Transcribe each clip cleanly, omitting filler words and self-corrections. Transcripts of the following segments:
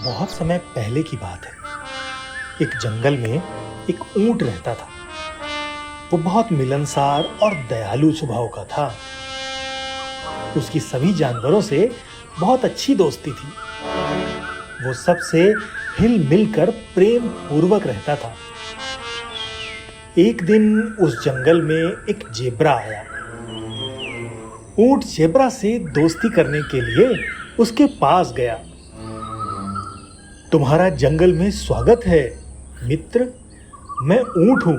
बहुत समय पहले की बात है। एक जंगल में एक ऊंट रहता था। वो बहुत मिलनसार और दयालु स्वभाव का था। उसकी सभी जानवरों से बहुत अच्छी दोस्ती थी। वो सबसे हिल मिलकर प्रेम पूर्वक रहता था। एक दिन उस जंगल में एक जेब्रा आया। ऊंट जेब्रा से दोस्ती करने के लिए उसके पास गया। तुम्हारा जंगल में स्वागत है मित्र। मैं ऊंट हूं,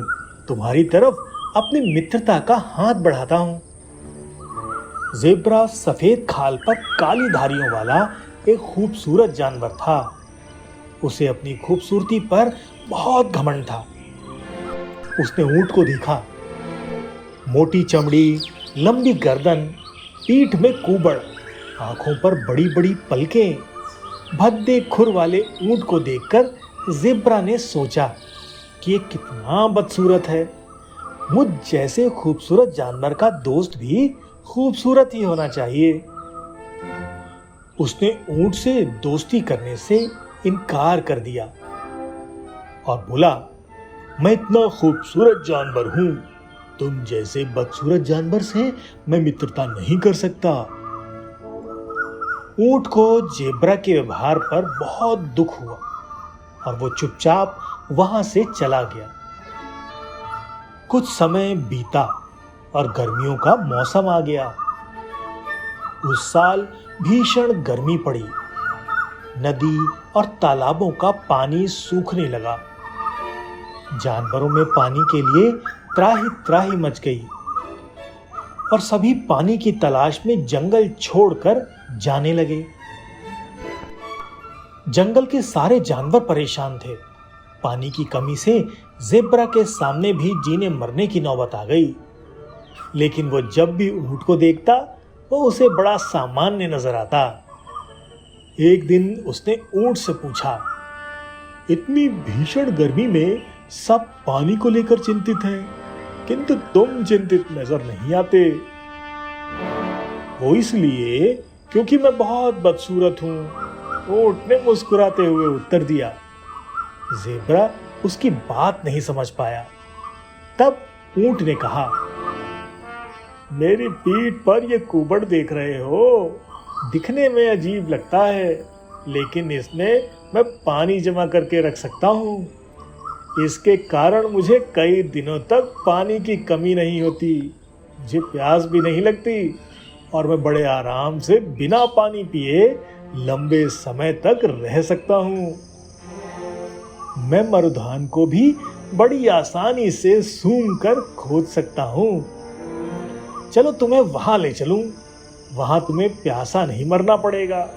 तुम्हारी तरफ अपनी मित्रता का हाथ बढ़ाता हूं। जेब्रा सफेद खाल पर काली धारियों वाला एक खूबसूरत जानवर था। उसे अपनी खूबसूरती पर बहुत घमंड था। उसने ऊंट को देखा। मोटी चमड़ी, लंबी गर्दन, पीठ में कुबड़, आंखों पर बड़ी बड़ी पलकें। भद्दे खुर वाले ऊंट को देखकर जेब्रा ने सोचा कि ये कितना बदसूरत है। मुझ जैसे खूबसूरत जानवर का दोस्त भी खूबसूरत ही होना चाहिए। उसने ऊंट से दोस्ती करने से इनकार कर दिया और बोला, मैं इतना खूबसूरत जानवर हूं, तुम जैसे बदसूरत जानवर से मैं मित्रता नहीं कर सकता। ऊंट को जेब्रा के व्यवहार पर बहुत दुख हुआ और वो चुपचाप वहां से चला गया। कुछ समय बीता और गर्मियों का मौसम आ गया। उस साल भीषण गर्मी पड़ी। नदी और तालाबों का पानी सूखने लगा। जानवरों में पानी के लिए त्राही त्राही मच गई और सभी पानी की तलाश में जंगल छोड़कर जाने लगे। जंगल के सारे जानवर परेशान थे। पानी की कमी से जेब्रा के सामने भी जीने मरने की नौबत आ गई। लेकिन वो जब भी ऊंट को देखता वो उसे बड़ा सामान्य नजर आता। एक दिन उसने ऊंट से पूछा, इतनी भीषण गर्मी में सब पानी को लेकर चिंतित हैं, किंतु तुम चिंतित नजर नहीं आते। वो इसलिए क्योंकि मैं बहुत बदसूरत हूं, ऊंट ने मुस्कुराते हुए उत्तर दिया। जेब्रा उसकी बात नहीं समझ पाया। तब ऊंट ने कहा, मेरी पीठ पर ये कुबड़ देख रहे हो, दिखने में अजीब लगता है, लेकिन इसमें मैं पानी जमा करके रख सकता हूं। इसके कारण मुझे कई दिनों तक पानी की कमी नहीं होती, मुझे प्यास भी नहीं लगती और मैं बड़े आराम से बिना पानी पिए लंबे समय तक रह सकता हूं। मैं मरुधान को भी बड़ी आसानी से सूंघ कर खोज सकता हूं। चलो तुम्हें वहां ले चलूं, वहां तुम्हें प्यासा नहीं मरना पड़ेगा।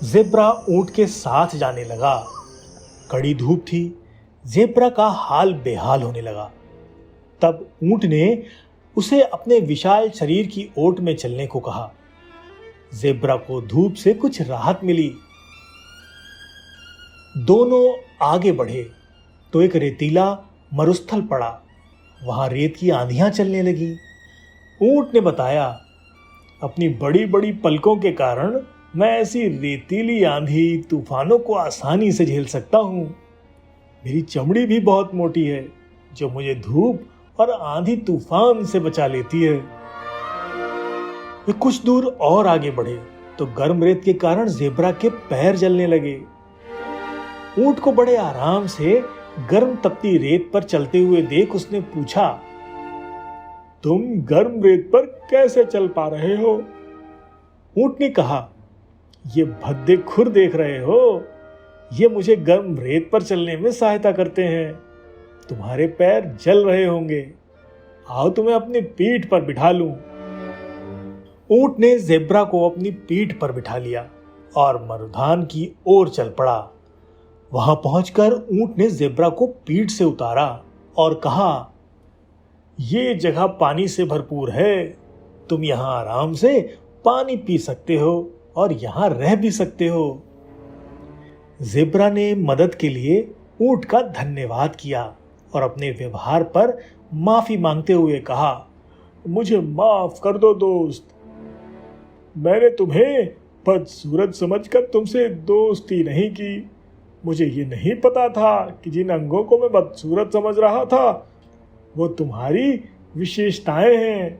जेब्रा ऊंट के साथ जाने लगा। कड़ी धूप थी। जेब्रा का हाल बेहाल होने लगा। तब ऊंट ने उसे अपने विशाल शरीर की ओट में चलने को कहा। जेब्रा को धूप से कुछ राहत मिली। दोनों आगे बढ़े तो एक रेतीला मरुस्थल पड़ा। वहां रेत की आंधियां चलने लगी। ऊंट ने बताया, अपनी बड़ी बड़ी पलकों के कारण मैं ऐसी रेतीली आंधी तूफानों को आसानी से झेल सकता हूं। मेरी चमड़ी भी बहुत मोटी है, जो मुझे धूप और आंधी तूफान से बचा लेती है। वे कुछ दूर और आगे बढ़े तो गर्म रेत के कारण जेब्रा के पैर जलने लगे। ऊंट को बड़े आराम से गर्म तपती रेत पर चलते हुए देख उसने पूछा, तुम गर्म रेत पर कैसे चल पा रहे हो? ऊंट ने कहा, ये भद्दे खुर देख रहे हो, ये मुझे गर्म रेत पर चलने में सहायता करते हैं। तुम्हारे पैर जल रहे होंगे, आओ तुम्हें अपनी पीठ पर बिठा लूं। ऊंट ने जेब्रा को अपनी पीठ पर बिठा लिया और मरुधान की ओर चल पड़ा। वहां पहुंचकर ऊंट ने जेब्रा को पीठ से उतारा और कहा, ये जगह पानी से भरपूर है, तुम यहां आराम से पानी पी सकते हो और यहां रह भी सकते हो। जेब्रा ने मदद के लिए ऊंट का धन्यवाद किया और अपने व्यवहार पर माफी मांगते हुए कहा, मुझे माफ कर दो दोस्त, मैंने तुम्हें बदसूरत समझकर तुमसे दोस्ती नहीं की। मुझे ये नहीं पता था कि जिन अंगों को मैं बदसूरत समझ रहा था वो तुम्हारी विशेषताएं हैं,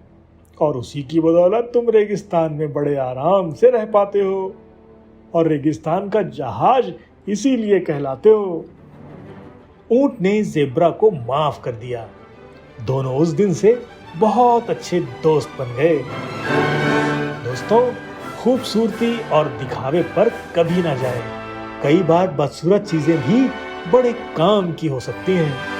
और उसी की बदौलत तुम रेगिस्तान में बड़े आराम से रह पाते हो, और रेगिस्तान का जहाज इसीलिए कहलाते हो। ऊंट ने ज़ेब्रा को माफ कर दिया। दोनों उस दिन से बहुत अच्छे दोस्त बन गए। दोस्तों, खूबसूरती और दिखावे पर कभी ना जाए। कई बार बदसूरत चीजें भी बड़े काम की हो सकती हैं।